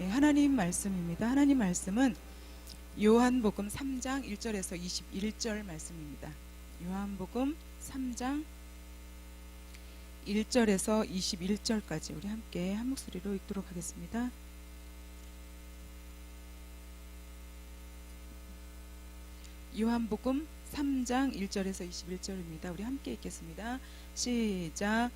예, 하나님 말씀입니다. 하나님 말씀은 요한복음 3장 1절에서 21절 말씀입니다. 요한복음 3장 1절에서 21절까지 우리 함께 한 목소리로 읽도록 하겠습니다. 요한복음 3장 1절에서 21절입니다. 우리 함께 읽겠습니다. 시작.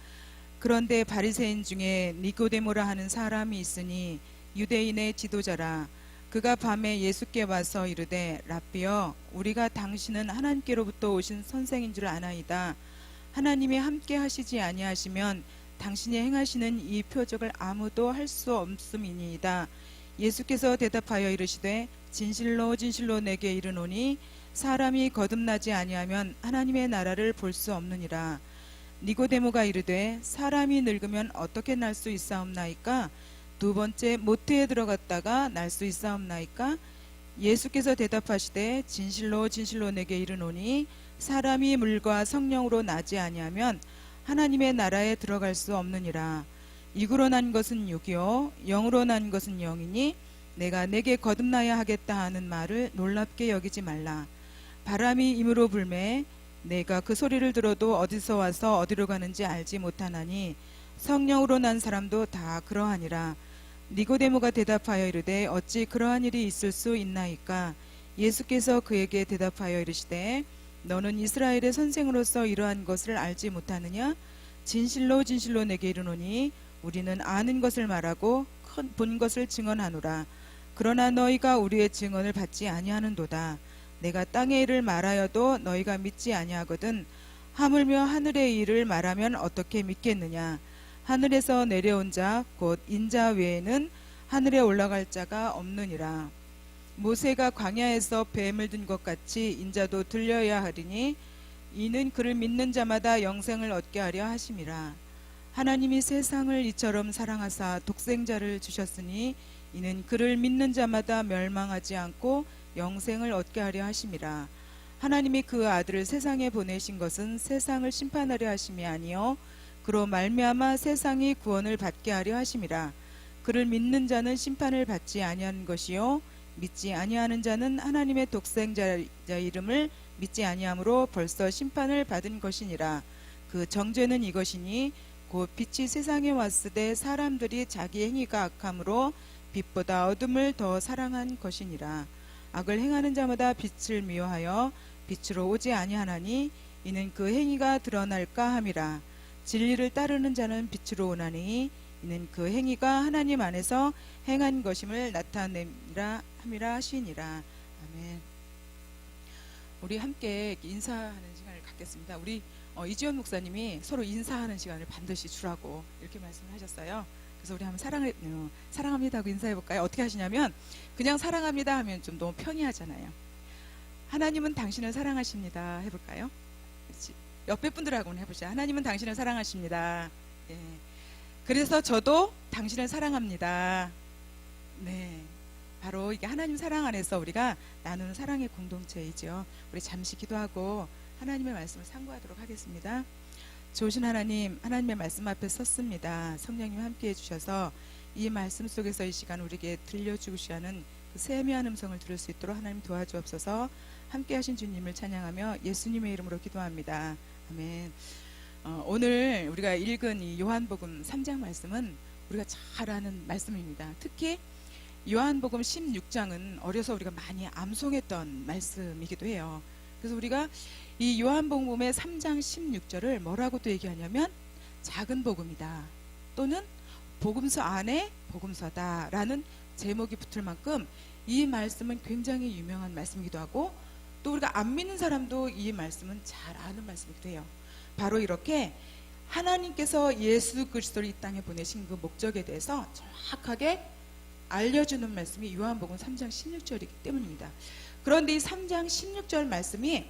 그런데 바리새인 중에 니고데모라 하는 사람이 있으니 유대인의 지도자라. 그가 밤에 예수께 와서 이르되 랍비여, 우리가 당신은 하나님께로부터 오신 선생인 줄 아나이다. 하나님이 함께 하시지 아니하시면 당신이 행하시는 이 표적을 아무도 할 수 없음이니이다. 예수께서 대답하여 이르시되 진실로 진실로 내게 이르노니 사람이 거듭나지 아니하면 하나님의 나라를 볼 수 없느니라. 니고데모가 이르되 사람이 늙으면 어떻게 날 수 있사옵나이까? 두 번째 모태에 들어갔다가 날 수 있사옵나이까? 예수께서 대답하시되 진실로 진실로 내게 이르노니 사람이 물과 성령으로 나지 아니하면 하나님의 나라에 들어갈 수 없느니라. 육으로 난 것은 육이요 영으로 난 것은 영이니 내가 내게 거듭나야 하겠다 하는 말을 놀랍게 여기지 말라. 바람이 임으로 불매 내가 그 소리를 들어도 어디서 와서 어디로 가는지 알지 못하나니 성령으로 난 사람도 다 그러하니라. 니고데모가 대답하여 이르되 어찌 그러한 일이 있을 수 있나이까? 예수께서 그에게 대답하여 이르시되 너는 이스라엘의 선생으로서 이러한 것을 알지 못하느냐? 진실로 진실로 내게 이르노니 우리는 아는 것을 말하고 본 것을 증언하노라. 그러나 너희가 우리의 증언을 받지 아니하는도다. 내가 땅의 일을 말하여도 너희가 믿지 아니하거든 하물며 하늘의 일을 말하면 어떻게 믿겠느냐? 하늘에서 내려온 자 곧 인자 외에는 하늘에 올라갈 자가 없느니라. 모세가 광야에서 뱀을 든 것 같이 인자도 들려야 하리니 이는 그를 믿는 자마다 영생을 얻게 하려 하심이라. 하나님이 세상을 이처럼 사랑하사 독생자를 주셨으니 이는 그를 믿는 자마다 멸망하지 않고 영생을 얻게 하려 하심이라. 하나님이 그 아들을 세상에 보내신 것은 세상을 심판하려 하심이 아니요 그로 말미암아 세상이 구원을 받게 하려 하심이라. 그를 믿는 자는 심판을 받지 아니하는 것이요 믿지 아니하는 자는 하나님의 독생자 이름을 믿지 아니하므로 벌써 심판을 받은 것이니라. 그 정죄는 이것이니 곧 빛이 세상에 왔으되 사람들이 자기 행위가 악함으로 빛보다 어둠을 더 사랑한 것이니라. 악을 행하는 자마다 빛을 미워하여 빛으로 오지 아니하나니 이는 그 행위가 드러날까 함이라. 진리를 따르는 자는 빛으로 오나니 이는 그 행위가 하나님 안에서 행한 것임을 나타내라 함이라 하시니라. 아멘. 우리 함께 인사하는 시간을 갖겠습니다. 우리 이지원 목사님이 서로 인사하는 시간을 반드시 주라고 이렇게 말씀을 하셨어요. 그래서 우리 한번 사랑합니다 하고 인사해 볼까요? 어떻게 하시냐면 그냥 사랑합니다 하면 좀 너무 편히 하잖아요. 하나님은 당신을 사랑하십니다 해볼까요? 옆에 분들하고는 해보시죠. 하나님은 당신을 사랑하십니다. 예. 그래서 저도 당신을 사랑합니다. 네, 바로 이게 하나님 사랑 안에서 우리가 나누는 사랑의 공동체이죠. 우리 잠시 기도하고 하나님의 말씀을 상고하도록 하겠습니다. 좋으신 하나님, 하나님의 말씀 앞에 섰습니다. 성령님 함께 해주셔서 이 말씀 속에서 이 시간 우리에게 들려주시지 않은 그 세미한 음성을 들을 수 있도록 하나님 도와주옵소서. 함께 하신 주님을 찬양하며 예수님의 이름으로 기도합니다. 아멘. 오늘 우리가 읽은 이 요한복음 3장 말씀은 우리가 잘 아는 말씀입니다. 특히 요한복음 16장은 어려서 우리가 많이 암송했던 말씀이기도 해요. 그래서 우리가 이 요한복음의 3장 16절을 뭐라고 또 얘기하냐면 작은 복음이다 또는 복음서 안에 복음서다 라는 제목이 붙을 만큼 이 말씀은 굉장히 유명한 말씀이기도 하고 또 우리가 안 믿는 사람도 이 말씀은 잘 아는 말씀이기도 해요. 바로 이렇게 하나님께서 예수 그리스도를 이 땅에 보내신 그 목적에 대해서 정확하게 알려주는 말씀이 요한복음 3장 16절이기 때문입니다. 그런데 이 3장 16절 말씀이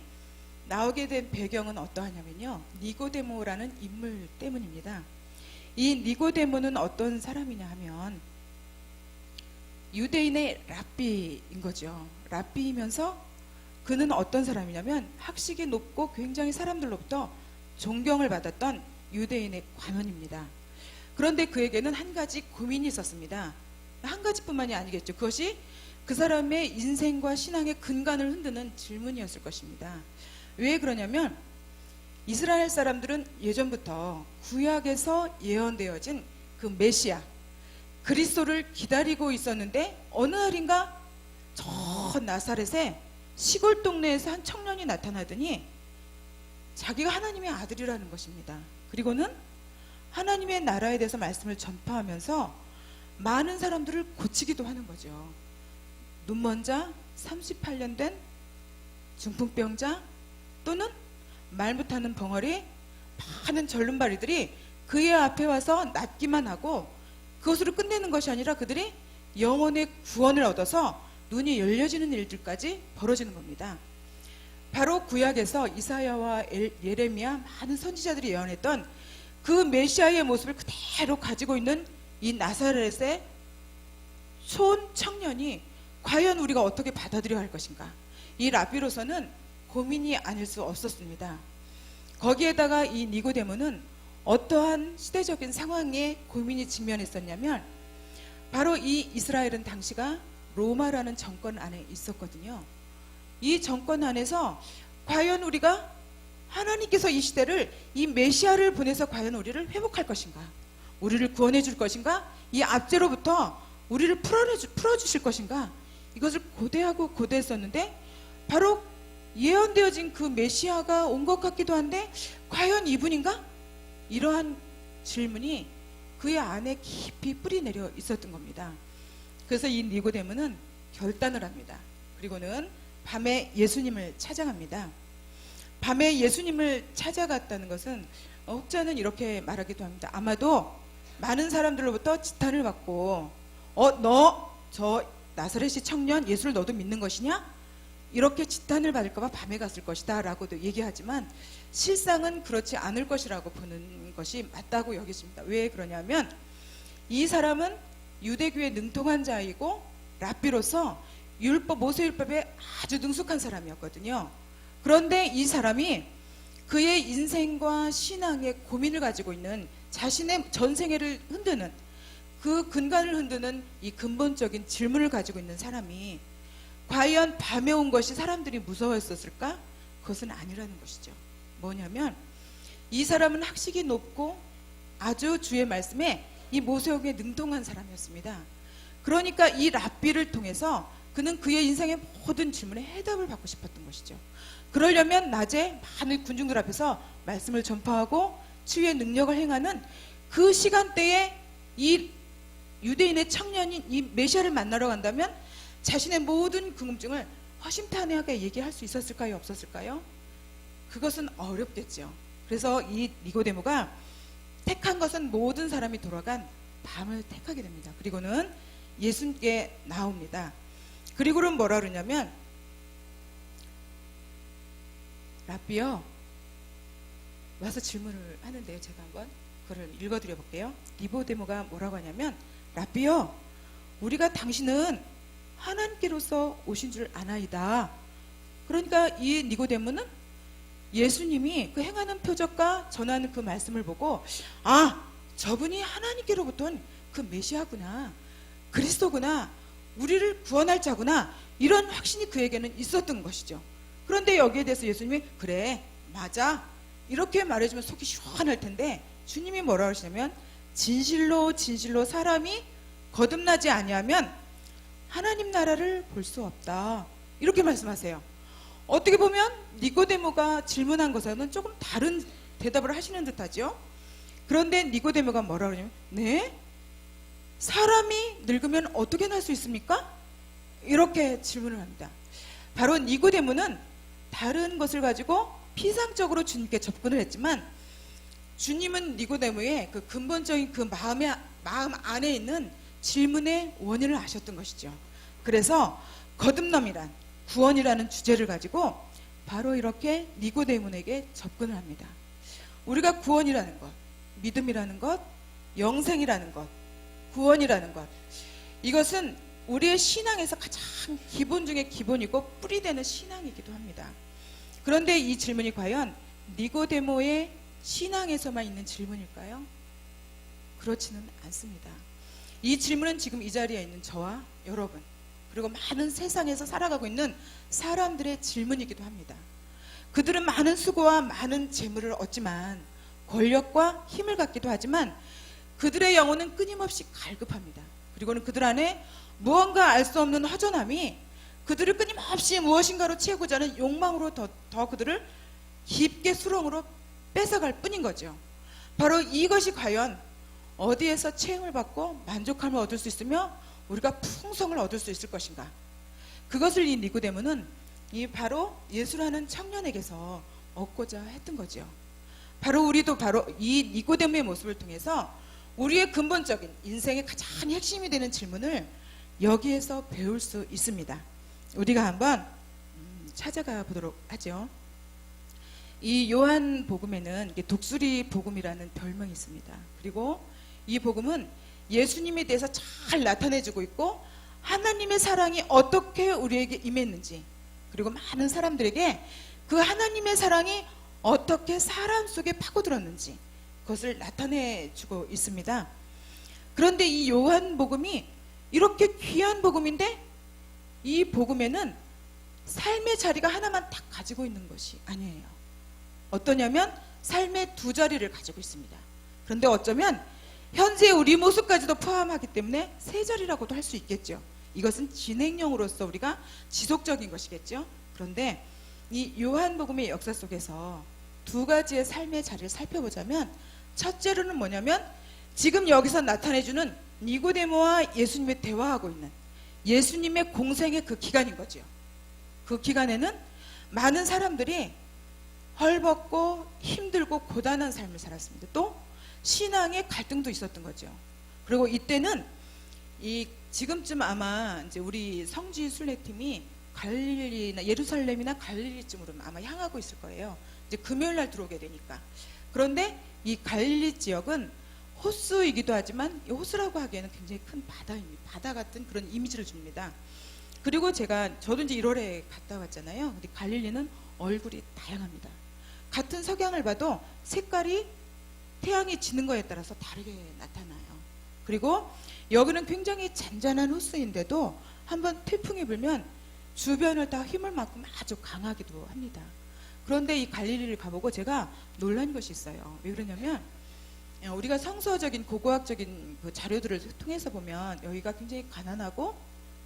나오게 된 배경은 어떠하냐면요, 니고데모라는 인물 때문입니다. 이 니고데모는 어떤 사람이냐 하면 유대인의 랍비인 거죠. 랍비이면서 그는 어떤 사람이냐면 학식이 높고 굉장히 사람들로부터 존경을 받았던 유대인의 관원입니다. 그런데 그에게는 한 가지 고민이 있었습니다. 한 가지뿐만이 아니겠죠. 그것이 그 사람의 인생과 신앙의 근간을 흔드는 질문이었을 것입니다. 왜 그러냐면 이스라엘 사람들은 예전부터 구약에서 예언되어진 그 메시아 그리스도를 기다리고 있었는데 어느 날인가 저 나사렛에 시골 동네에서 한 청년이 나타나더니 자기가 하나님의 아들이라는 것입니다. 그리고는 하나님의 나라에 대해서 말씀을 전파하면서 많은 사람들을 고치기도 하는 거죠. 눈먼 자, 38년 된 중풍병자, 또는 말 못하는 벙어리, 많은 절름발이들이 그의 앞에 와서 낫기만 하고 그것으로 끝내는 것이 아니라 그들이 영혼의 구원을 얻어서 눈이 열려지는 일들까지 벌어지는 겁니다. 바로 구약에서 이사야와 예레미야 많은 선지자들이 예언했던 그 메시아의 모습을 그대로 가지고 있는 이 나사렛의 촌 청년이 과연 우리가 어떻게 받아들여야 할 것인가, 이 랍비로서는 고민이 아닐 수 없었습니다. 거기에다가 이 니고데모는 어떠한 시대적인 상황에 고민이 직면했었냐면 바로 이 이스라엘은 당시가 로마라는 정권 안에 있었거든요. 이 정권 안에서 과연 우리가 하나님께서 이 시대를 이 메시아를 보내서 과연 우리를 회복할 것인가, 우리를 구원해 줄 것인가, 이 압제로부터 우리를 풀어주실 것인가, 이것을 고대하고 고대했었는데 바로 예언되어진 그 메시아가 온 것 같기도 한데 과연 이분인가? 이러한 질문이 그의 안에 깊이 뿌리 내려 있었던 겁니다. 그래서 이 니고데모는 결단을 합니다. 그리고는 밤에 예수님을 찾아갑니다. 밤에 예수님을 찾아갔다는 것은 혹자는 이렇게 말하기도 합니다. 아마도 많은 사람들로부터 지탄을 받고 너 저 나사렛의 청년 예수를 너도 믿는 것이냐? 이렇게 지탄을 받을까봐 밤에 갔을 것이다 라고도 얘기하지만 실상은 그렇지 않을 것이라고 보는 것이 맞다고 여겨집니다. 왜 그러냐면 이 사람은 유대교에 능통한 자이고 랍비로서 율법, 모세율법에 아주 능숙한 사람이었거든요. 그런데 이 사람이 그의 인생과 신앙의 고민을 가지고 있는, 자신의 전생애를 흔드는, 그 근간을 흔드는 이 근본적인 질문을 가지고 있는 사람이 과연 밤에 온 것이 사람들이 무서워했었을까? 그것은 아니라는 것이죠. 뭐냐면 이 사람은 학식이 높고 아주 주의 말씀에 이 모세오경에 능통한 사람이었습니다. 그러니까 이 랍비를 통해서 그는 그의 인생의 모든 질문에 해답을 받고 싶었던 것이죠. 그러려면 낮에 많은 군중들 앞에서 말씀을 전파하고 치유의 능력을 행하는 그 시간대에 이 유대인의 청년인 이 메시아를 만나러 간다면 자신의 모든 궁금증을 허심탄회하게 얘기할 수 있었을까요? 없었을까요? 그것은 어렵겠죠. 그래서 이 니고데모가 택한 것은 모든 사람이 돌아간 밤을 택하게 됩니다. 그리고는 예수님께 나옵니다. 그리고는 뭐라 그러냐면 랍비요, 와서 질문을 하는데요. 제가 한번 그걸 읽어드려 볼게요. 니고데모가 뭐라고 하냐면 랍비요, 우리가 당신은 하나님께로서 오신 줄 아나이다. 그러니까 이 니고데모는 예수님이 그 행하는 표적과 전하는 그 말씀을 보고 저분이 하나님께로부터 온 그 메시아구나, 그리스도구나, 우리를 구원할 자구나, 이런 확신이 그에게는 있었던 것이죠. 그런데 여기에 대해서 예수님이 그래 맞아 이렇게 말해주면 속이 시원할 텐데 주님이 뭐라고 하시냐면 진실로 진실로 사람이 거듭나지 아니하면 하나님 나라를 볼 수 없다, 이렇게 말씀하세요. 어떻게 보면 니고데모가 질문한 것과는 조금 다른 대답을 하시는 듯하죠. 그런데 니고데모가 뭐라고 하냐면 네? 사람이 늙으면 어떻게 날 수 있습니까? 이렇게 질문을 합니다. 바로 니고데모는 다른 것을 가지고 피상적으로 주님께 접근을 했지만 주님은 니고데모의 그 근본적인 그 마음 안에 있는 질문의 원인을 아셨던 것이죠. 그래서 거듭남이란, 구원이라는 주제를 가지고 바로 이렇게 니고데모에게 접근을 합니다. 우리가 구원이라는 것, 믿음이라는 것, 영생이라는 것, 구원이라는 것, 이것은 우리의 신앙에서 가장 기본 중에 기본이고 뿌리되는 신앙이기도 합니다. 그런데 이 질문이 과연 니고데모의 신앙에서만 있는 질문일까요? 그렇지는 않습니다. 이 질문은 지금 이 자리에 있는 저와 여러분, 그리고 많은 세상에서 살아가고 있는 사람들의 질문이기도 합니다. 그들은 많은 수고와 많은 재물을 얻지만, 권력과 힘을 갖기도 하지만 그들의 영혼은 끊임없이 갈급합니다. 그리고는 그들 안에 무언가 알 수 없는 허전함이 그들을 끊임없이 무엇인가로 채우고자 하는 욕망으로 더 그들을 깊게 수렁으로 뺏어갈 뿐인 거죠. 바로 이것이 과연 어디에서 채용을 받고 만족함을 얻을 수 있으며 우리가 풍성을 얻을 수 있을 것인가? 그것을 이 니고데모는 바로 예수라는 청년에게서 얻고자 했던 거죠. 바로 우리도 바로 이 니고데모의 모습을 통해서 우리의 근본적인 인생의 가장 핵심이 되는 질문을 여기에서 배울 수 있습니다. 우리가 한번 찾아가 보도록 하죠. 이 요한 복음에는 독수리 복음이라는 별명이 있습니다. 그리고 이 복음은 예수님에 대해서 잘 나타내주고 있고, 하나님의 사랑이 어떻게 우리에게 임했는지, 그리고 많은 사람들에게 그 하나님의 사랑이 어떻게 사람 속에 파고들었는지 그것을 나타내주고 있습니다. 그런데 이 요한복음이 이렇게 귀한 복음인데, 이 복음에는 삶의 자리가 하나만 딱 가지고 있는 것이 아니에요. 어떠냐면 삶의 두 자리를 가지고 있습니다. 그런데 어쩌면 현재 우리 모습까지도 포함하기 때문에 세 자리라고도 할 수 있겠죠. 이것은 진행형으로서 우리가 지속적인 것이겠죠. 그런데 이 요한복음의 역사 속에서 두 가지의 삶의 자리를 살펴보자면, 첫째로는 뭐냐면 지금 여기서 나타내주는 니고데모와 예수님의 대화하고 있는 예수님의 공생의 그 기간인 거죠. 그 기간에는 많은 사람들이 헐벗고 힘들고 고단한 삶을 살았습니다. 또 신앙의 갈등도 있었던 거죠. 그리고 이때는 지금쯤 아마 이제 우리 성지 순례팀이 갈릴리나 예루살렘이나 갈릴리쯤으로 아마 향하고 있을 거예요. 이제 금요일 날 들어오게 되니까. 그런데 이 갈릴리 지역은 호수이기도 하지만, 이 호수라고 하기에는 굉장히 큰 바다입니다. 바다 같은 그런 이미지를 줍니다. 그리고 저도 이제 1월에 갔다 왔잖아요. 근데 갈릴리는 얼굴이 다양합니다. 같은 석양을 봐도 색깔이 태양이 지는 거에 따라서 다르게 나타나요. 그리고 여기는 굉장히 잔잔한 호수인데도 한번 태풍이 불면 주변을 다 힘을 받고 아주 강하기도 합니다. 그런데 이 갈릴리를 가보고 제가 놀란 것이 있어요. 왜 그러냐면 우리가 성서적인 고고학적인 그 자료들을 통해서 보면 여기가 굉장히 가난하고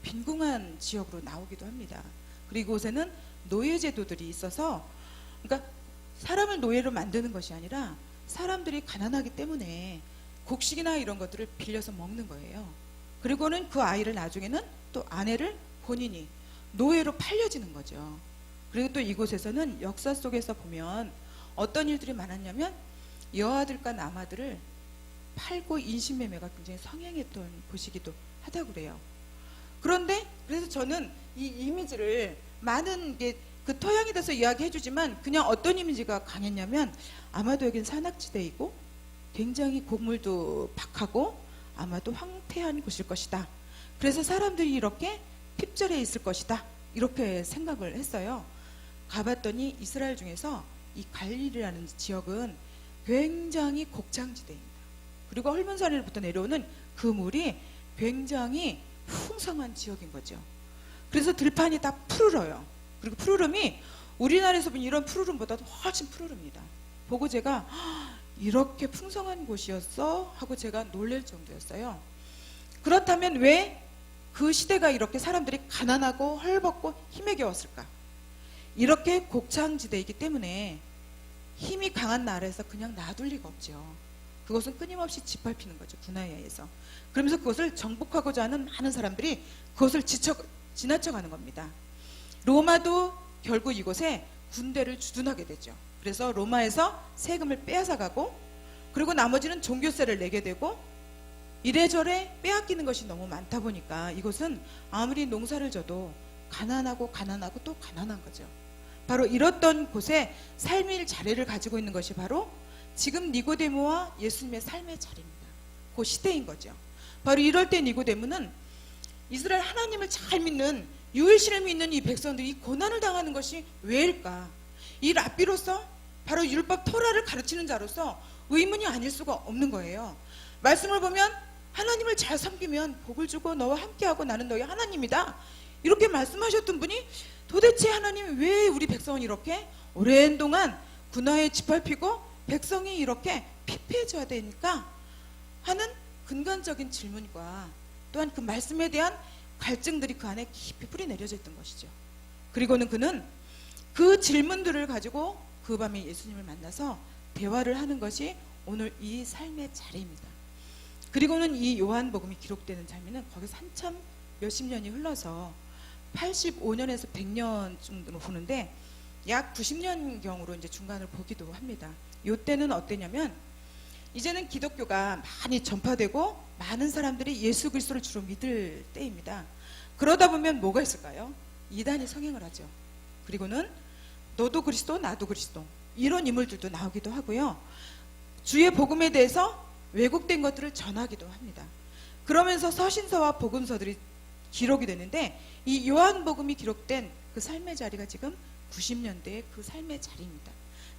빈궁한 지역으로 나오기도 합니다. 그리고 이곳에는 노예제도들이 있어서, 그러니까 사람을 노예로 만드는 것이 아니라 사람들이 가난하기 때문에 곡식이나 이런 것들을 빌려서 먹는 거예요. 그리고는 그 아이를 나중에는 또 아내를 본인이 노예로 팔려지는 거죠. 그리고 또 이곳에서는 역사 속에서 보면 어떤 일들이 많았냐면 여아들과 남아들을 팔고 인신매매가 굉장히 성행했던 곳이기도 하다고 그래요. 그런데 그래서 저는 이 이미지를 많은 그 토양에 대해서 이야기해주지만 그냥 어떤 이미지가 강했냐면, 아마도 여긴 산악지대이고 굉장히 곡물도 박하고 아마도 황폐한 곳일 것이다. 그래서 사람들이 이렇게 핍절해 있을 것이다. 이렇게 생각을 했어요. 가봤더니 이스라엘 중에서 이 갈릴리라는 지역은 굉장히 곡창지대입니다. 그리고 헐몬산에부터 내려오는 그 물이 굉장히 풍성한 지역인 거죠. 그래서 들판이 다 푸르러요. 그리고 푸르름이 우리나라에서 보는 이런 푸르름보다도 훨씬 푸르릅니다. 보고 제가 이렇게 풍성한 곳이었어? 하고 제가 놀랄 정도였어요. 그렇다면 왜 그 시대가 이렇게 사람들이 가난하고 헐벗고 힘에 겨웠을까? 이렇게 곡창지대이기 때문에 힘이 강한 나라에서 그냥 놔둘 리가 없죠. 그것은 끊임없이 짓밟히는 거죠. 군화에 의해서. 그러면서 그것을 정복하고자 하는 많은 사람들이 그것을 지나쳐가는 겁니다. 로마도 결국 이곳에 군대를 주둔하게 되죠. 그래서 로마에서 세금을 빼앗아가고, 그리고 나머지는 종교세를 내게 되고, 이래저래 빼앗기는 것이 너무 많다 보니까 이곳은 아무리 농사를 져도 가난하고 또 가난한 거죠. 바로 이렇던 곳에 삶의 자리를 가지고 있는 것이 바로 지금 니고데모와 예수님의 삶의 자리입니다. 그 시대인 거죠. 바로 이럴 때 니고데모는 이스라엘 하나님을 잘 믿는, 유일신을 믿는 이 백성들이 이 고난을 당하는 것이 왜일까? 이 랍비로서, 바로 율법 토라를 가르치는 자로서 의문이 아닐 수가 없는 거예요. 말씀을 보면 하나님을 잘 섬기면 복을 주고 너와 함께하고 나는 너의 하나님이다, 이렇게 말씀하셨던 분이 도대체 하나님이 왜 우리 백성은 이렇게 오랜 동안 군화에 짓밟히고 백성이 이렇게 피폐해져야 되니까 하는 근간적인 질문과 또한 그 말씀에 대한 갈증들이 그 안에 깊이 뿌리 내려져 있던 것이죠. 그리고는 그는 그 질문들을 가지고 그 밤에 예수님을 만나서 대화를 하는 것이 오늘 이 삶의 자리입니다. 그리고는 이 요한복음이 기록되는 장면은 거기서 한참 몇십 년이 흘러서 85년에서 100년 정도로 보는데 약 90년경으로 이제 중간을 보기도 합니다. 이때는 어땠냐면 이제는 기독교가 많이 전파되고 많은 사람들이 예수 그리스도를 주로 믿을 때입니다. 그러다 보면 뭐가 있을까요? 이단이 성행을 하죠. 그리고는 너도 그리스도 나도 그리스도 이런 인물들도 나오기도 하고요. 주의 복음에 대해서 왜곡된 것들을 전하기도 합니다. 그러면서 서신서와 복음서들이 기록이 되는데 이 요한복음이 기록된 그 삶의 자리가 지금 90년대의 그 삶의 자리입니다.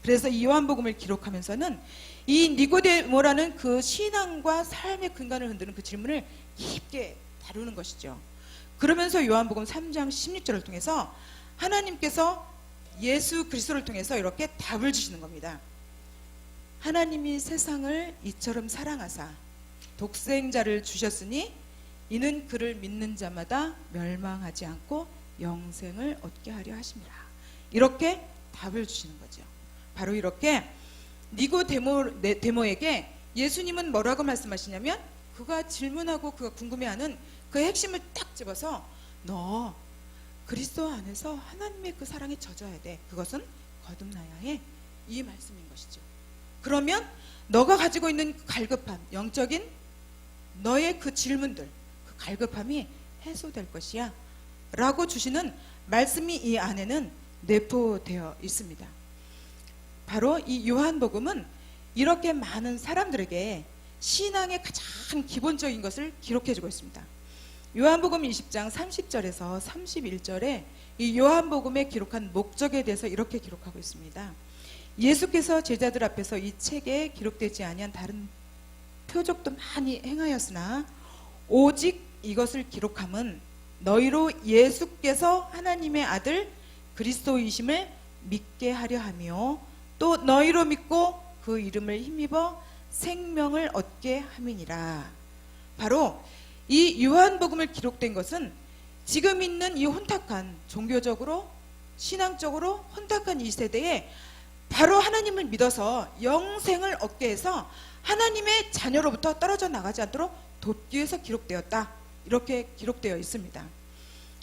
그래서 이 요한복음을 기록하면서는 이 니고데모라는 그 신앙과 삶의 근간을 흔드는 그 질문을 깊게 다루는 것이죠. 그러면서 요한복음 3장 16절을 통해서 하나님께서 예수 그리스도를 통해서 이렇게 답을 주시는 겁니다. 하나님이 세상을 이처럼 사랑하사 독생자를 주셨으니 이는 그를 믿는 자마다 멸망하지 않고 영생을 얻게 하려 하심이라, 이렇게 답을 주시는 거죠. 바로 이렇게 니고데모에게 예수님은 뭐라고 말씀하시냐면 그가 질문하고 그가 궁금해하는 그 핵심을 딱 집어서 너 그리스도 안에서 하나님의 그 사랑에 젖어야 돼, 그것은 거듭나야 해, 이 말씀인 것이죠. 그러면 너가 가지고 있는 그 갈급함, 영적인 너의 그 질문들, 그 갈급함이 해소될 것이야 라고 주시는 말씀이 이 안에는 내포되어 있습니다. 바로 이 요한복음은 이렇게 많은 사람들에게 신앙의 가장 기본적인 것을 기록해주고 있습니다. 요한복음 20장 30절에서 31절에 이 요한복음에 기록한 목적에 대해서 이렇게 기록하고 있습니다. 예수께서 제자들 앞에서 이 책에 기록되지 아니한 다른 표적도 많이 행하였으나 오직 이것을 기록함은 너희로 예수께서 하나님의 아들 그리스도이심을 믿게 하려 하며 또 너희로 믿고 그 이름을 힘입어 생명을 얻게 함이니라. 바로 이 요한복음을 기록된 것은 지금 있는 이 혼탁한, 종교적으로 신앙적으로 혼탁한 이 세대에 바로 하나님을 믿어서 영생을 얻게 해서 하나님의 자녀로부터 떨어져 나가지 않도록 돕기 위해서 기록되었다, 이렇게 기록되어 있습니다.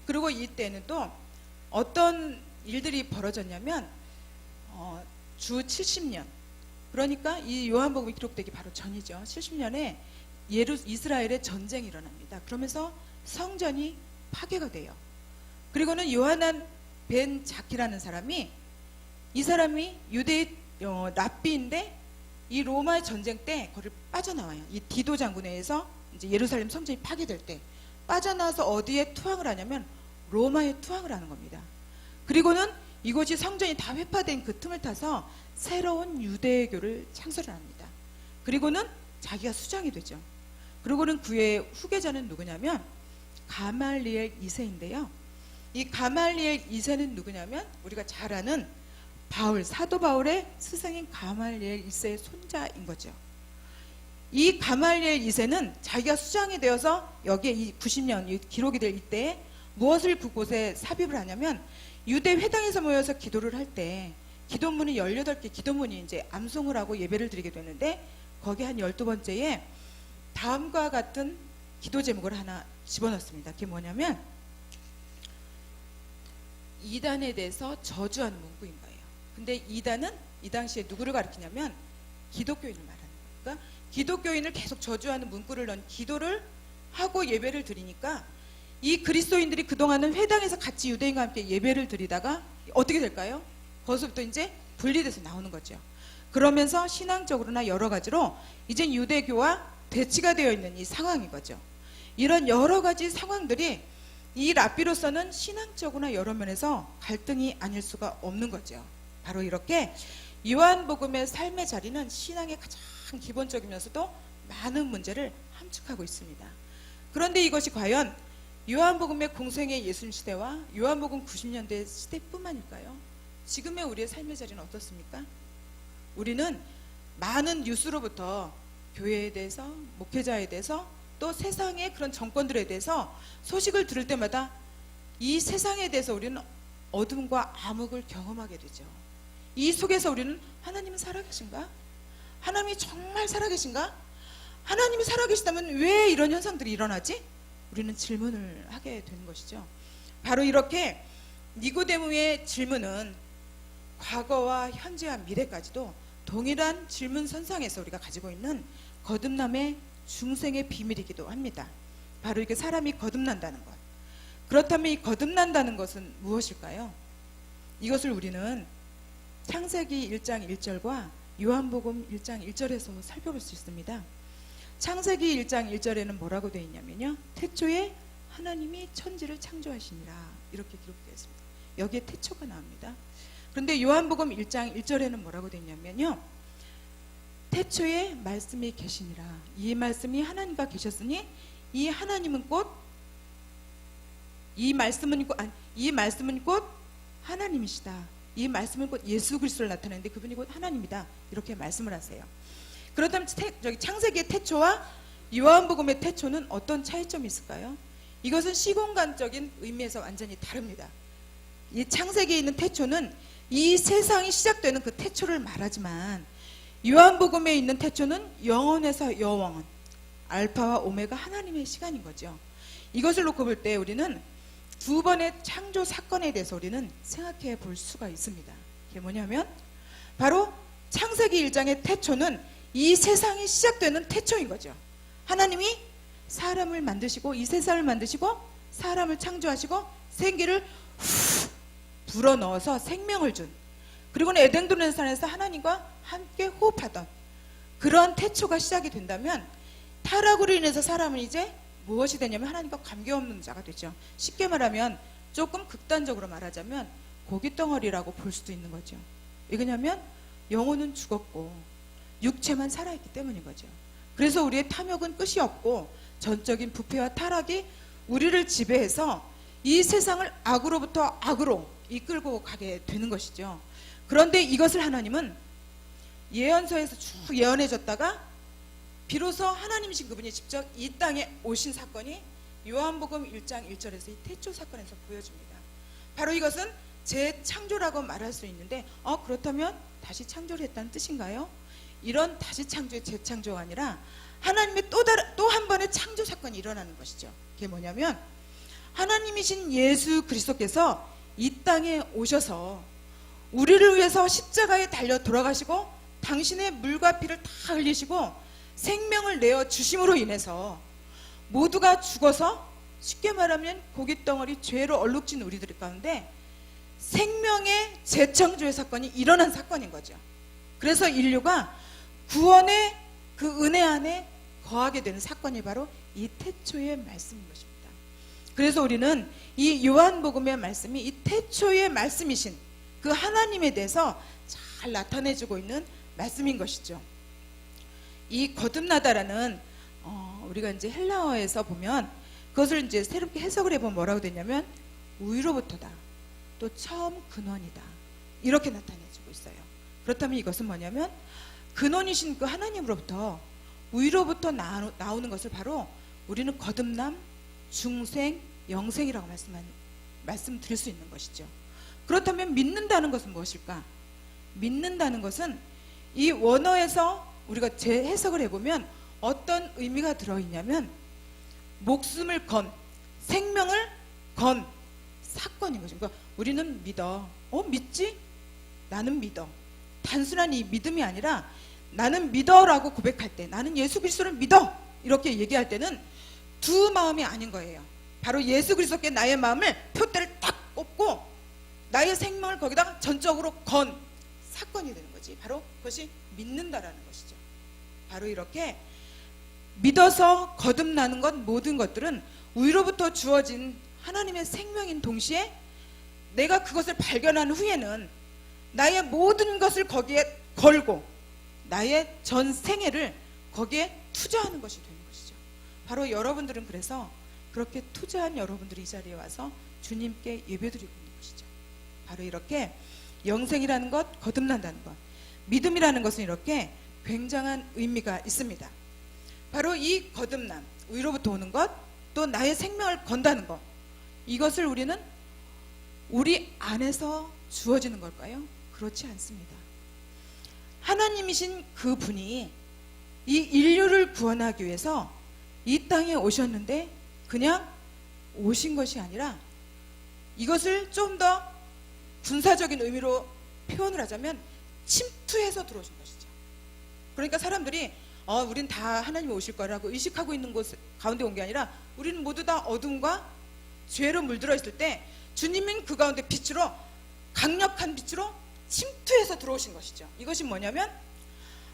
그리고 이때는 또 어떤 일들이 벌어졌냐면 주 70년, 그러니까 이 요한복음이 기록되기 바로 전이죠. 70년에 이스라엘의 전쟁이 일어납니다. 그러면서 성전이 파괴가 돼요. 그리고는 요하난 벤 자키라는 사람이, 이 사람이 유대의 랍비인데 이 로마의 전쟁 때 거기를 빠져나와요. 이 디도 장군에 의해서 이제 예루살렘 성전이 파괴될 때 빠져나와서 어디에 투항을 하냐면 로마에 투항을 하는 겁니다. 그리고는 이곳이 성전이 다 회파된 그 틈을 타서 새로운 유대교를 창설을 합니다. 그리고는 자기가 수장이 되죠. 그리고는 그의 후계자는 누구냐면 가말리엘 2세인데요. 이 가말리엘 2세는 누구냐면 우리가 잘 아는 바울, 사도 바울의 스승인 가말리엘 2세의 손자인 거죠. 이 가말리엘 2세는 자기가 수장이 되어서 여기에 이 90년 기록이 될 이때에 무엇을 그곳에 삽입을 하냐면 유대 회당에서 모여서 기도를 할 때 기도문이 18개 기도문이 이제 암송을 하고 예배를 드리게 되는데 거기 한 12번째에 다음과 같은 기도 제목을 하나 집어넣습니다. 그게 뭐냐면 이단에 대해서 저주하는 문구인 거예요. 근데 이단은 이 당시에 누구를 가리키냐면 기독교인을 말하는 거예요. 그러니까 기독교인을 계속 저주하는 문구를 넣은 기도를 하고 예배를 드리니까 이 그리스도인들이 그동안은 회당에서 같이 유대인과 함께 예배를 드리다가 어떻게 될까요? 거기서부터 이제 분리돼서 나오는 거죠. 그러면서 신앙적으로나 여러 가지로 이제 유대교와 대치가 되어 있는 이 상황인 거죠. 이런 여러 가지 상황들이 이 랍비로서는 신앙적으로나 여러 면에서 갈등이 아닐 수가 없는 거죠. 바로 이렇게 요한복음의 삶의 자리는 신앙의 가장 기본적이면서도 많은 문제를 함축하고 있습니다. 그런데 이것이 과연 요한복음의 공생의 예수님 시대와 요한복음 90년대 시대뿐만일까요? 지금의 우리의 삶의 자리는 어떻습니까? 우리는 많은 뉴스로부터 교회에 대해서, 목회자에 대해서, 또 세상의 그런 정권들에 대해서 소식을 들을 때마다 이 세상에 대해서 우리는 어둠과 암흑을 경험하게 되죠. 이 속에서 우리는 하나님은 살아계신가? 하나님이 정말 살아계신가? 하나님이 살아계시다면 왜 이런 현상들이 일어나지? 우리는 질문을 하게 되는 것이죠. 바로 이렇게 니고데모의 질문은 과거와 현재와 미래까지도 동일한 질문 선상에서 우리가 가지고 있는 거듭남의 중생의 비밀이기도 합니다. 바로 이게 사람이 거듭난다는 것. 그렇다면 이 거듭난다는 것은 무엇일까요? 이것을 우리는 창세기 1장 1절과 요한복음 1장 1절에서 살펴볼 수 있습니다. 창세기 1장 1절에는 뭐라고 되어 있냐면요, 태초에 하나님이 천지를 창조하시니라 이렇게 기록되어 있습니다. 여기에 태초가 나옵니다. 그런데 요한복음 1장 1절에는 뭐라고 되어 있냐면요, 태초에 말씀이 계시니라. 이 말씀이 하나님과 계셨으니 이 하나님은 곧 이 말씀은 곧 하나님이시다. 이 말씀은 곧 예수 그리스도를 나타내는데 그분이 곧 하나님이다. 이렇게 말씀을 하세요. 그렇다면 저기 창세기의 태초와 요한복음의 태초는 어떤 차이점이 있을까요? 이것은 시공간적인 의미에서 완전히 다릅니다. 이 창세기에 있는 태초는 이 세상이 시작되는 그 태초를 말하지만 요한복음에 있는 태초는 영원에서 영원, 알파와 오메가 하나님의 시간인 거죠. 이것을 놓고 볼 때 우리는 두 번의 창조 사건에 대해서 우리는 생각해 볼 수가 있습니다. 그게 뭐냐면 바로 창세기 1장의 태초는 이 세상이 시작되는 태초인 거죠. 하나님이 사람을 만드시고 이 세상을 만드시고 사람을 창조하시고 생기를 후 불어넣어서 생명을 준, 그리고는 에덴동산에서 하나님과 함께 호흡하던 그런 태초가 시작이 된다면 타락으로 인해서 사람은 이제 무엇이 되냐면 하나님과 관계없는 자가 되죠. 쉽게 말하면 조금 극단적으로 말하자면 고깃덩어리라고 볼 수도 있는 거죠. 왜냐하면 영혼은 죽었고 육체만 살아있기 때문인 거죠. 그래서 우리의 탐욕은 끝이 없고 전적인 부패와 타락이 우리를 지배해서 이 세상을 악으로부터 악으로 이끌고 가게 되는 것이죠. 그런데 이것을 하나님은 예언서에서 쭉 예언해 줬다가 비로소 하나님이신 그분이 직접 이 땅에 오신 사건이 요한복음 1장 1절에서 이 태초 사건에서 보여줍니다. 바로 이것은 재창조라고 말할 수 있는데 그렇다면 다시 창조를 했다는 뜻인가요? 이런 다시 창조의 재창조가 아니라 하나님의 또 한 번의 창조 사건이 일어나는 것이죠. 그게 뭐냐면 하나님이신 예수 그리스도께서 이 땅에 오셔서 우리를 위해서 십자가에 달려 돌아가시고 당신의 물과 피를 다 흘리시고 생명을 내어 주심으로 인해서 모두가 죽어서 쉽게 말하면 고깃덩어리 죄로 얼룩진 우리들 가운데 생명의 재창조의 사건이 일어난 사건인 거죠. 그래서 인류가 구원의 그 은혜 안에 거하게 되는 사건이 바로 이 태초의 말씀인 것입니다. 그래서 우리는 이 요한복음의 말씀이 이 태초의 말씀이신 그 하나님에 대해서 잘 나타내주고 있는 말씀인 것이죠. 이 거듭나다라는 우리가 이제 헬라어에서 보면 그것을 이제 새롭게 해석을 해보면 뭐라고 되냐면 우유로부터다, 또 처음 근원이다, 이렇게 나타내주고 있어요. 그렇다면 이것은 뭐냐면 근원이신 그 하나님으로부터 우유로부터 나오는 것을 바로 우리는 거듭남, 중생, 영생이라고 말씀드릴 수 있는 것이죠. 그렇다면 믿는다는 것은 무엇일까? 믿는다는 것은 이 원어에서 우리가 재해석을 해보면 어떤 의미가 들어있냐면 목숨을 건, 생명을 건 사건인 거죠. 그러니까 우리는 믿어. 믿지? 나는 믿어. 단순한 이 믿음이 아니라 나는 믿어라고 고백할 때, 나는 예수 그리스도를 믿어 이렇게 얘기할 때는 두 마음이 아닌 거예요. 바로 예수 그리스도께 나의 마음을 표대를 딱 꽂고 나의 생명을 거기다가 전적으로 건 사건이 되는 거지. 바로 그것이 믿는다라는 것이죠. 바로 이렇게 믿어서 거듭나는 것, 모든 것들은 위로부터 주어진 하나님의 생명인 동시에 내가 그것을 발견한 후에는 나의 모든 것을 거기에 걸고 나의 전 생애를 거기에 투자하는 것이 되는 것이죠. 바로 여러분들은 그래서 그렇게 투자한 여러분들이 이 자리에 와서 주님께 예배드리고 있는 것이죠. 바로 이렇게 영생이라는 것, 거듭난다는 것, 믿음이라는 것은 이렇게 굉장한 의미가 있습니다. 바로 이 거듭남, 위로부터 오는 것, 또 나의 생명을 건다는 것, 이것을 우리는 우리 안에서 주어지는 걸까요? 그렇지 않습니다. 하나님이신 그 분이 이 인류를 구원하기 위해서 이 땅에 오셨는데 그냥 오신 것이 아니라 이것을 좀 더 군사적인 의미로 표현을 하자면 침투해서 들어오신 것이죠. 그러니까 사람들이 우린 다 하나님이 오실 거라고 의식하고 있는 곳 가운데 온 게 아니라 우리는 모두 다 어둠과 죄로 물들어 있을 때 주님은 그 가운데 빛으로, 강력한 빛으로 침투해서 들어오신 것이죠. 이것이 뭐냐면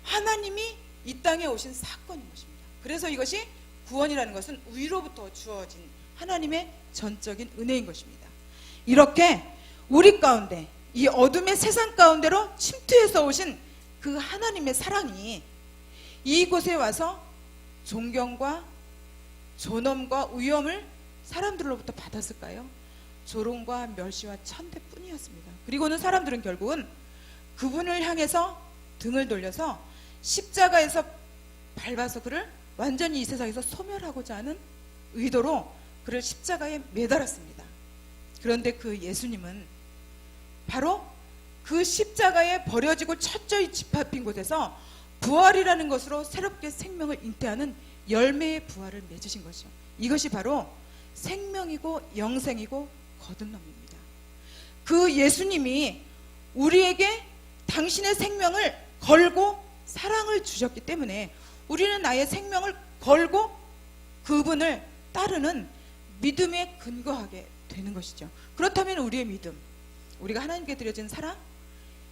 하나님이 이 땅에 오신 사건인 것입니다. 그래서 이것이 구원이라는 것은 위로부터 주어진 하나님의 전적인 은혜인 것입니다. 이렇게 우리 가운데, 이 어둠의 세상 가운데로 침투해서 오신 그 하나님의 사랑이 이곳에 와서 존경과 존엄과 위엄을 사람들로부터 받았을까요? 조롱과 멸시와 천대뿐이었습니다. 그리고는 사람들은 결국은 그분을 향해서 등을 돌려서 십자가에서 밟아서 그를 완전히 이 세상에서 소멸하고자 하는 의도로 그를 십자가에 매달았습니다. 그런데 그 예수님은 바로 그 십자가에 버려지고 철저히 짓밟힌 곳에서 부활이라는 것으로 새롭게 생명을 잉태하는 열매의 부활을 맺으신 것이죠. 이것이 바로 생명이고 영생이고 거듭남입니다. 그 예수님이 우리에게 당신의 생명을 걸고 사랑을 주셨기 때문에 우리는 나의 생명을 걸고 그분을 따르는 믿음에 근거하게 되는 것이죠. 그렇다면 우리의 믿음, 우리가 하나님께 드려진 사랑,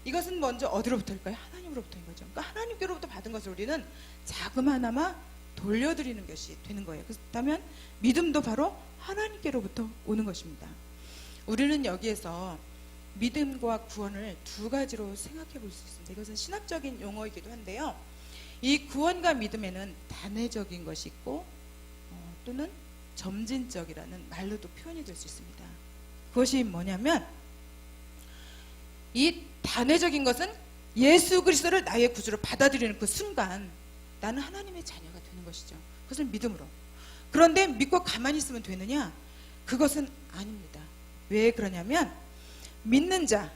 이것은 먼저 어디로부터일까요? 하나님으로부터인 거죠. 그러니까 하나님께로부터 받은 것을 우리는 자그마나마 돌려드리는 것이 되는 거예요. 그렇다면 믿음도 바로 하나님께로부터 오는 것입니다. 우리는 여기에서 믿음과 구원을 두 가지로 생각해 볼 수 있습니다. 이것은 신학적인 용어이기도 한데요. 이 구원과 믿음에는 단회적인 것이 있고 또는 점진적이라는 말로도 표현이 될 수 있습니다. 그것이 뭐냐면 이 단회적인 것은 예수 그리스도를 나의 구주로 받아들이는 그 순간 나는 하나님의 자녀가 되는 것이죠. 그것을 믿음으로. 그런데 믿고 가만히 있으면 되느냐? 그것은 아닙니다. 왜 그러냐면 믿는 자,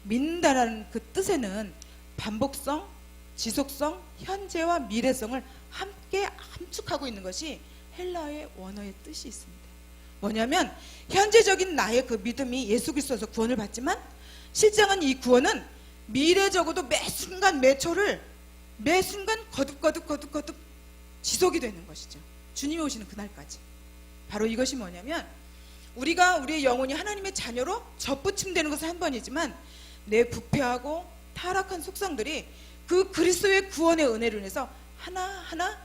믿는다라는 그 뜻에는 반복성, 지속성, 현재와 미래성을 함께 함축하고 있는 것이 헬라어의 원어의 뜻이 있습니다. 뭐냐면 현재적인 나의 그 믿음이 예수 그리스도에서 구원을 받지만 실상은 이 구원은 미래적으로도 매 순간 매 초를 매 순간 거듭 지속이 되는 것이죠. 주님이 오시는 그날까지. 바로 이것이 뭐냐면 우리가 우리의 영혼이 하나님의 자녀로 접붙임되는 것은 한 번이지만 내 부패하고 타락한 속성들이 그 그리스도의 구원의 은혜를 인해서 하나하나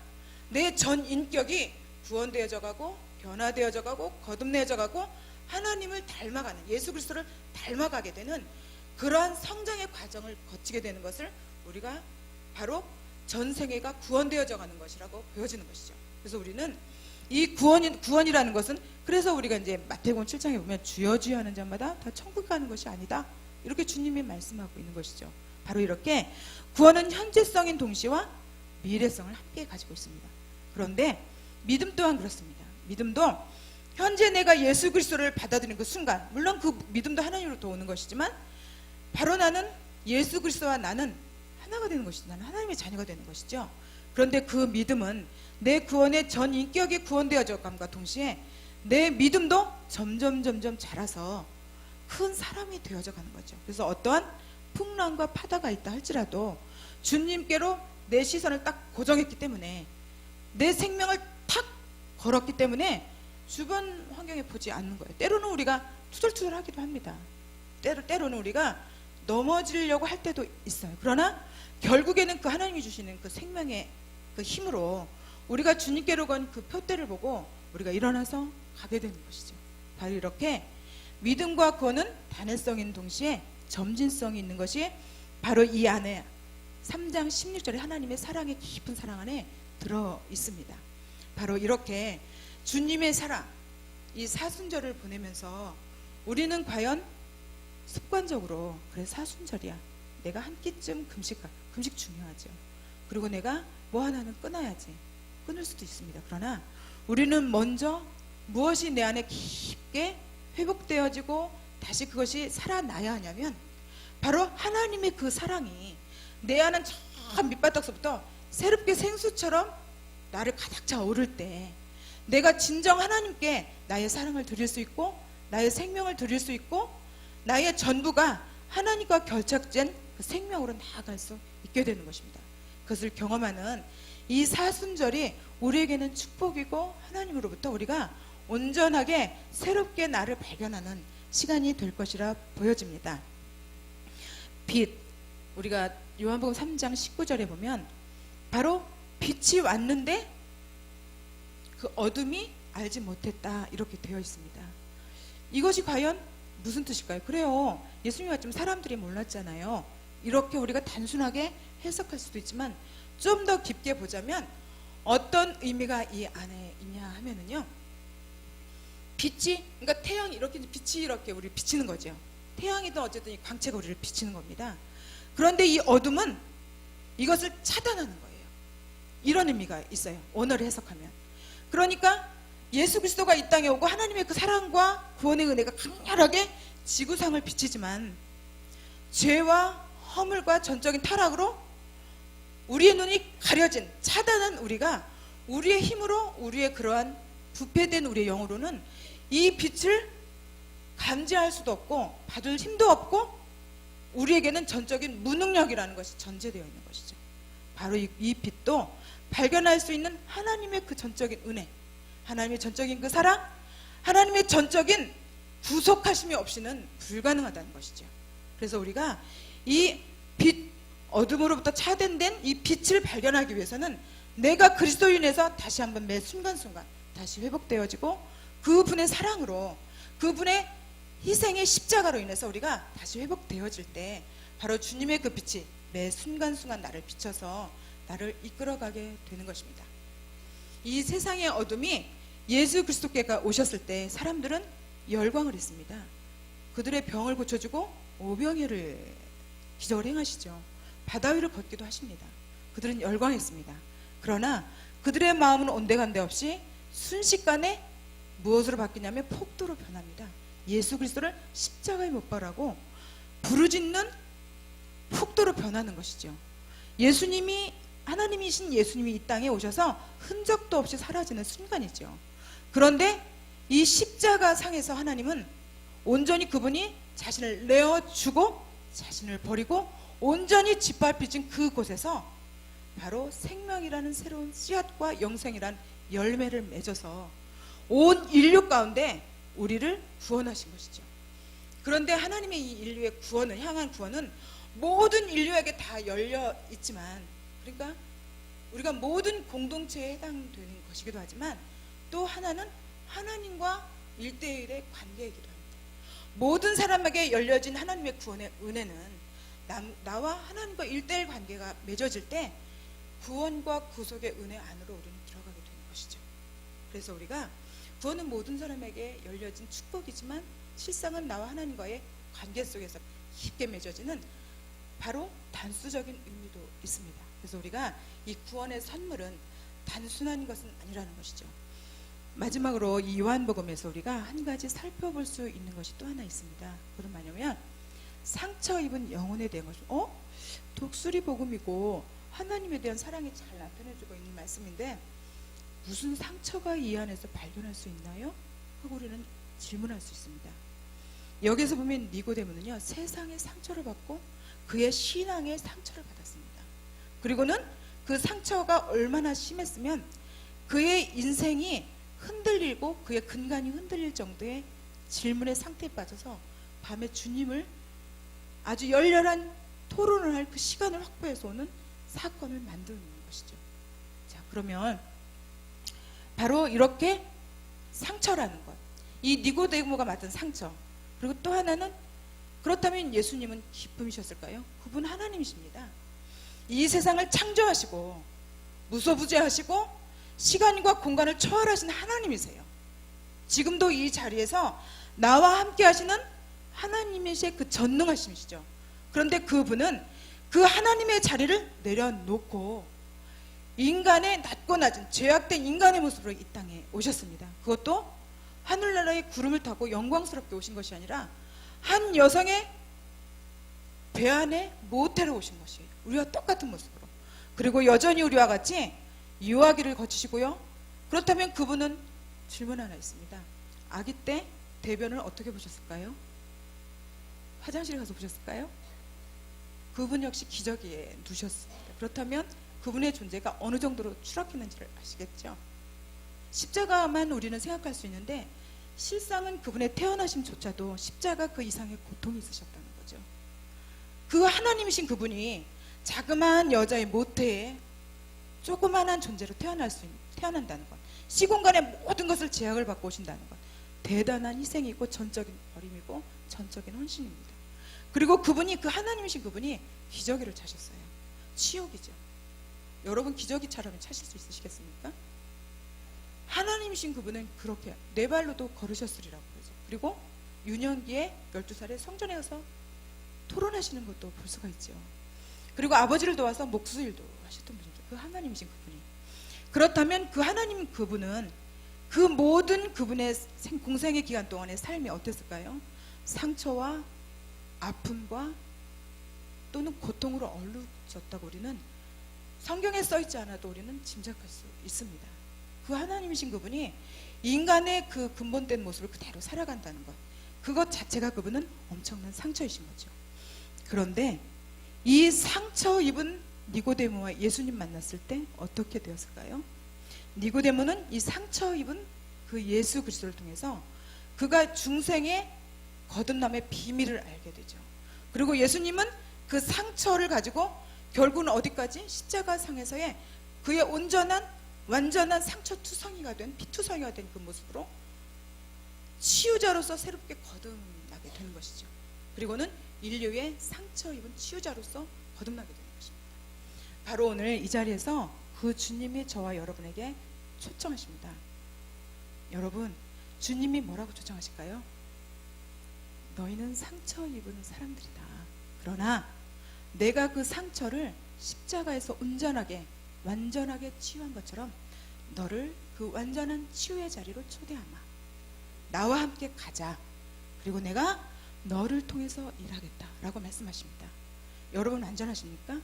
내 전 인격이 구원되어져 가고 변화되어져 가고 거듭내어져 가고 하나님을 닮아가는, 예수 그리스도를 닮아가게 되는 그러한 성장의 과정을 거치게 되는 것을 우리가 바로 전생애가 구원되어져 가는 것이라고 보여지는 것이죠. 그래서 우리는 이 구원이라는 것은, 그래서 우리가 이제 마태복음 7장에 보면 주여 주여 하는 자마다 다 천국 가는 것이 아니다, 이렇게 주님이 말씀하고 있는 것이죠. 바로 이렇게 구원은 현재성인 동시와 미래성을 함께 가지고 있습니다. 그런데 믿음 또한 그렇습니다. 믿음도 현재 내가 예수 그리스도를 받아들이는 그 순간, 물론 그 믿음도 하나님으로부터 오는 것이지만 바로 나는 예수 그리스도와 나는 하나가 되는 것이죠. 나는 하나님의 자녀가 되는 것이죠. 그런데 그 믿음은 내 구원의 전 인격이 구원되어져 감과 동시에 내 믿음도 점점 자라서 큰 사람이 되어져 가는 거죠. 그래서 어떠한 풍랑과 파도가 있다 할지라도 주님께로 내 시선을 딱 고정했기 때문에, 내 생명을 탁 걸었기 때문에 주변 환경에 보지 않는 거예요. 때로는 우리가 투덜투덜하기도 합니다. 때로는 우리가 넘어지려고 할 때도 있어요. 그러나 결국에는 그 하나님이 주시는 그 생명의 그 힘으로 우리가 주님께로 건 그 표대를 보고 우리가 일어나서 가게 되는 것이죠. 바로 이렇게 믿음과 구원은 단회성인 동시에 점진성이 있는 것이 바로 이 안에 3장 16절에 하나님의 사랑의 깊은 사랑 안에 들어 있습니다. 바로 이렇게 주님의 사랑, 이 사순절을 보내면서 우리는 과연 습관적으로 그래 사순절이야, 내가 한 끼쯤 금식 중요하죠. 그리고 내가 뭐 하나는 끊어야지, 끊을 수도 있습니다. 그러나 우리는 먼저 무엇이 내 안에 깊게 회복되어지고 다시 그것이 살아나야 하냐면 바로 하나님의 그 사랑이 내 안은 저 밑바닥서부터 새롭게 생수처럼 나를 가득 차오를 때 내가 진정 하나님께 나의 사랑을 드릴 수 있고 나의 생명을 드릴 수 있고 나의 전부가 하나님과 결착된 그 생명으로 나아갈 수 있게 되는 것입니다. 그것을 경험하는 이 사순절이 우리에게는 축복이고 하나님으로부터 우리가 온전하게 새롭게 나를 발견하는 시간이 될 것이라 보여집니다. 빛, 우리가 요한복음 3장 19절에 보면 바로 빛이 왔는데 그 어둠이 알지 못했다, 이렇게 되어 있습니다. 이것이 과연 무슨 뜻일까요? 그래요, 예수님이 왔지만 사람들이 몰랐잖아요. 이렇게 우리가 단순하게 해석할 수도 있지만 좀 더 깊게 보자면 어떤 의미가 이 안에 있냐 하면은요, 빛이, 그러니까 태양이 이렇게, 빛이 이렇게 우리를 비치는 거죠. 태양이든 어쨌든 이 광채가 우리를 비치는 겁니다. 그런데 이 어둠은 이것을 차단하는 거예요. 이런 의미가 있어요, 원어를 해석하면. 그러니까 예수 그리스도가 이 땅에 오고 하나님의 그 사랑과 구원의 은혜가 강렬하게 지구상을 비치지만 죄와 허물과 전적인 타락으로 우리의 눈이 가려진, 차단한 우리가 우리의 힘으로, 우리의 그러한 부패된 우리의 영으로는 이 빛을 감지할 수도 없고 받을 힘도 없고 우리에게는 전적인 무능력이라는 것이 전제되어 있는 것이죠. 바로 이 빛도 발견할 수 있는 하나님의 그 전적인 은혜, 하나님의 전적인 그 사랑, 하나님의 전적인 구속하심이 없이는 불가능하다는 것이죠. 그래서 우리가 이 빛, 어둠으로부터 차단된 이 빛을 발견하기 위해서는 내가 그리스도인에서 다시 한번 매 순간순간 다시 회복되어지고 그분의 사랑으로, 그분의 희생의 십자가로 인해서 우리가 다시 회복되어질 때 바로 주님의 그 빛이 매 순간순간 나를 비춰서 나를 이끌어가게 되는 것입니다. 이 세상의 어둠이 예수 그리스도께가 오셨을 때 사람들은 열광을 했습니다. 그들의 병을 고쳐주고 오병이어를 기적을 행하시죠. 바다 위를 걷기도 하십니다. 그들은 열광했습니다. 그러나 그들의 마음은 온데간데 없이 순식간에 무엇으로 바뀌냐면 폭도로 변합니다. 예수 그리스도를 십자가에 못 박으라고 부르짖는 폭도로 변하는 것이죠. 예수님이, 하나님이신 예수님이 이 땅에 오셔서 흔적도 없이 사라지는 순간이죠. 그런데 이 십자가 상에서 하나님은 온전히 그분이 자신을 내어주고 자신을 버리고 온전히 짓밟히신 그곳에서 바로 생명이라는 새로운 씨앗과 영생이란 열매를 맺어서 온 인류 가운데 우리를 구원하신 것이죠. 그런데 하나님의 이 인류의 구원을 향한 구원은 모든 인류에게 다 열려 있지만, 그러니까 우리가 모든 공동체에 해당되는 것이기도 하지만 또 하나는 하나님과 1대1의 관계이기도 합니다. 모든 사람에게 열려진 하나님의 구원의 은혜는 나와 하나님과 1대1 관계가 맺어질 때 구원과 구속의 은혜 안으로 우리는 들어가게 되는 것이죠. 그래서 우리가 구원은 모든 사람에게 열려진 축복이지만 실상은 나와 하나님과의 관계 속에서 깊게 맺어지는 바로 단수적인 의미도 있습니다. 그래서 우리가 이 구원의 선물은 단순한 것은 아니라는 것이죠. 마지막으로 이 요한복음에서 우리가 한 가지 살펴볼 수 있는 것이 또 하나 있습니다. 그건 뭐냐면 상처 입은 영혼에 대한 것입니다. 독수리 복음이고 하나님에 대한 사랑이 잘 나타내주고 있는 말씀인데 무슨 상처가 이 안에서 발견할 수 있나요? 하고 우리는 질문할 수 있습니다. 여기서 보면 니고데모는요, 세상의 상처를 받고 그의 신앙의 상처를 받았습니다. 그리고는 그 상처가 얼마나 심했으면 그의 인생이 흔들리고 그의 근간이 흔들릴 정도의 질문의 상태에 빠져서 밤에 주님을 아주 열렬한 토론을 할 그 시간을 확보해서 오는 사건을 만드는 것이죠. 자, 그러면 바로 이렇게 상처라는 것, 이 니고데모가 맡은 상처, 그리고 또 하나는, 그렇다면 예수님은 기쁨이셨을까요? 그분 하나님이십니다. 이 세상을 창조하시고 무소부재하시고 시간과 공간을 초월하신 하나님이세요. 지금도 이 자리에서 나와 함께 하시는 하나님이시의 그 전능하심이시죠. 그런데 그분은 그 하나님의 자리를 내려놓고 인간의 낮고 낮은 죄악된 인간의 모습으로 이 땅에 오셨습니다. 그것도 하늘나라의 구름을 타고 영광스럽게 오신 것이 아니라 한 여성의 배 안에 모태로 오신 것이에요. 우리와 똑같은 모습으로. 그리고 여전히 우리와 같이 유아기를 거치시고요. 그렇다면 그분은 질문 하나 있습니다. 아기 때 대변을 어떻게 보셨을까요? 화장실에 가서 보셨을까요? 그분 역시 기저귀에 누셨습니다. 그렇다면 그분의 존재가 어느 정도로 추락했는지를 아시겠죠? 십자가만 우리는 생각할 수 있는데 실상은 그분의 태어나심조차도 십자가 그 이상의 고통이 있으셨다는 거죠. 그 하나님이신 그분이 자그마한 여자의 모태에 조그만한 존재로 태어난다는 것, 시공간의 모든 것을 제약을 받고 오신다는 것, 대단한 희생이고 전적인 버림이고 전적인 헌신입니다. 그리고 그분이, 그 하나님이신 그분이 기저귀를 차셨어요. 치욕이죠. 여러분 기저귀처럼 차실 수 있으시겠습니까? 하나님이신 그분은 그렇게 네 발로도 걸으셨으리라고 그러죠. 그리고 유년기에 12살에 성전에 가서 토론하시는 것도 볼 수가 있죠. 그리고 아버지를 도와서 목수일도 하셨던 분이죠. 그 하나님이신 그분이. 그렇다면 그 하나님 그분은 그 모든 그분의 공생의 기간 동안의 삶이 어땠을까요? 상처와 아픔과 또는 고통으로 얼룩졌다고 우리는 성경에 써있지 않아도 우리는 짐작할 수 있습니다. 그 하나님이신 그분이 인간의 그 근본된 모습을 그대로 살아간다는 것, 그것 자체가 그분은 엄청난 상처이신 거죠. 그런데 이 상처 입은 니고데모와 예수님 만났을 때 어떻게 되었을까요? 니고데모는 이 상처 입은 그 예수 그리스도를 통해서 그가 중생의 거듭남의 비밀을 알게 되죠. 그리고 예수님은 그 상처를 가지고 결국은 어디까지? 십자가 상에서의 그의 온전한 완전한 상처투성이가 된, 피투성이가 된 그 모습으로 치유자로서 새롭게 거듭나게 되는 것이죠. 그리고는 인류의 상처 입은 치유자로서 거듭나게 되는 것입니다. 바로 오늘 이 자리에서 그 주님이 저와 여러분에게 초청하십니다. 여러분, 주님이 뭐라고 초청하실까요? 너희는 상처 입은 사람들이다. 그러나 내가 그 상처를 십자가에서 온전하게 완전하게 치유한 것처럼 너를 그 완전한 치유의 자리로 초대하마. 나와 함께 가자. 그리고 내가 너를 통해서 일하겠다 라고 말씀하십니다. 여러분 안전하십니까?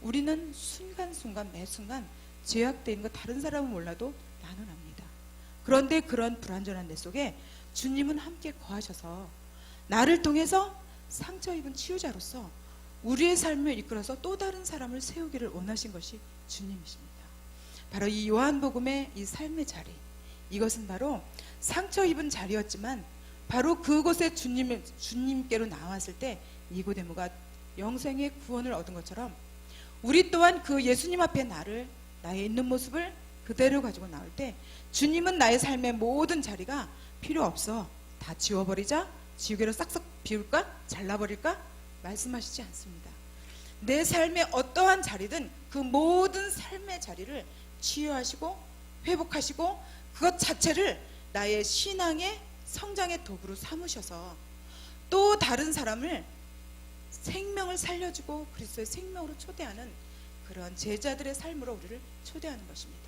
우리는 순간순간 매 순간 제약된 거 다른 사람은 몰라도 나는 압니다. 그런데 그런 불안전한 내 속에 주님은 함께 거하셔서 나를 통해서 상처 입은 치유자로서 우리의 삶을 이끌어서 또 다른 사람을 세우기를 원하신 것이 주님이십니다. 바로 이 요한복음의 이 삶의 자리, 이것은 바로 상처 입은 자리였지만 바로 그곳에 주님께로 나왔을 때 니고데모가 영생의 구원을 얻은 것처럼 우리 또한 그 예수님 앞에 나의 있는 모습을 그대로 가지고 나올 때 주님은 나의 삶의 모든 자리가 필요 없어, 다 지워버리자, 지우개로 싹싹 비울까? 잘라버릴까? 말씀하시지 않습니다. 내 삶의 어떠한 자리든 그 모든 삶의 자리를 치유하시고 회복하시고 그것 자체를 나의 신앙의 성장의 도구로 삼으셔서 또 다른 사람을 생명을 살려주고 그리스도의 생명으로 초대하는 그런 제자들의 삶으로 우리를 초대하는 것입니다.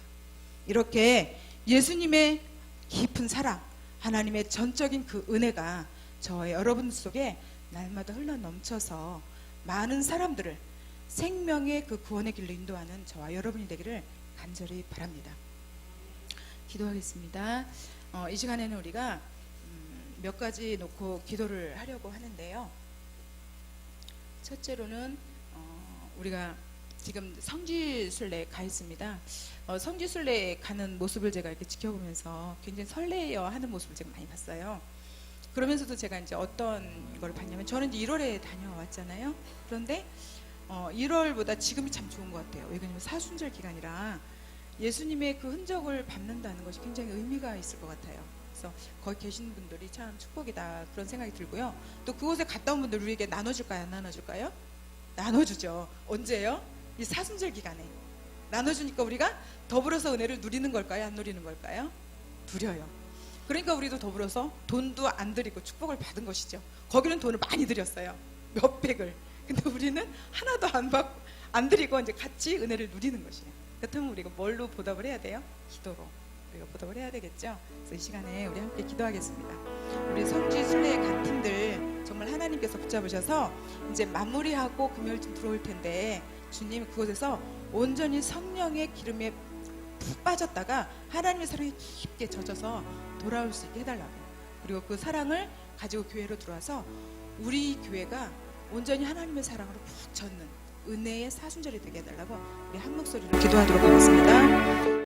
이렇게 예수님의 깊은 사랑, 하나님의 전적인 그 은혜가 저와 여러분 속에 날마다 흘러 넘쳐서 많은 사람들을 생명의 그 구원의 길로 인도하는 저와 여러분이 되기를 간절히 바랍니다. 기도하겠습니다. 이 시간에는 우리가 몇 가지 놓고 기도를 하려고 하는데요. 첫째로는 우리가 지금 성지순례에 가 있습니다. 성지순례에 가는 모습을 제가 이렇게 지켜보면서 굉장히 설레어 하는 모습을 제가 많이 봤어요. 그러면서도 제가 이제 어떤 걸 봤냐면, 저는 이제 1월에 다녀왔잖아요. 그런데 1월보다 지금이 참 좋은 것 같아요. 왜냐하면 사순절 기간이라 예수님의 그 흔적을 밟는다는 것이 굉장히 의미가 있을 것 같아요. 그래서 거기 계신 분들이 참 축복이다 그런 생각이 들고요. 또 그곳에 갔다 온 분들 우리에게 나눠줄까요? 안 나눠줄까요? 나눠주죠. 언제요? 이 사순절 기간에. 나눠주니까 우리가 더불어서 은혜를 누리는 걸까요? 안 누리는 걸까요? 누려요. 그러니까 우리도 더불어서 돈도 안 드리고 축복을 받은 것이죠. 거기는 돈을 많이 드렸어요. 몇백을. 근데 우리는 하나도 안 드리고 이제 같이 은혜를 누리는 것이에요. 그렇다면 우리가 뭘로 보답을 해야 돼요? 기도로 우리가 보답을 해야 되겠죠. 그래서 이 시간에 우리 함께 기도하겠습니다. 우리 성지 순례의 간 팀들 정말 하나님께서 붙잡으셔서 이제 마무리하고 금요일쯤 들어올 텐데 주님 그곳에서 온전히 성령의 기름에 푹 빠졌다가 하나님의 사랑에 깊게 젖어서 돌아올 수 있게 해달라고요. 그리고 그 사랑을 가지고 교회로 들어와서 우리 교회가 온전히 하나님의 사랑으로 푹 젖는 은혜의 사순절이 되게 해달라고 우리 한 목소리로 기도하도록 하겠습니다.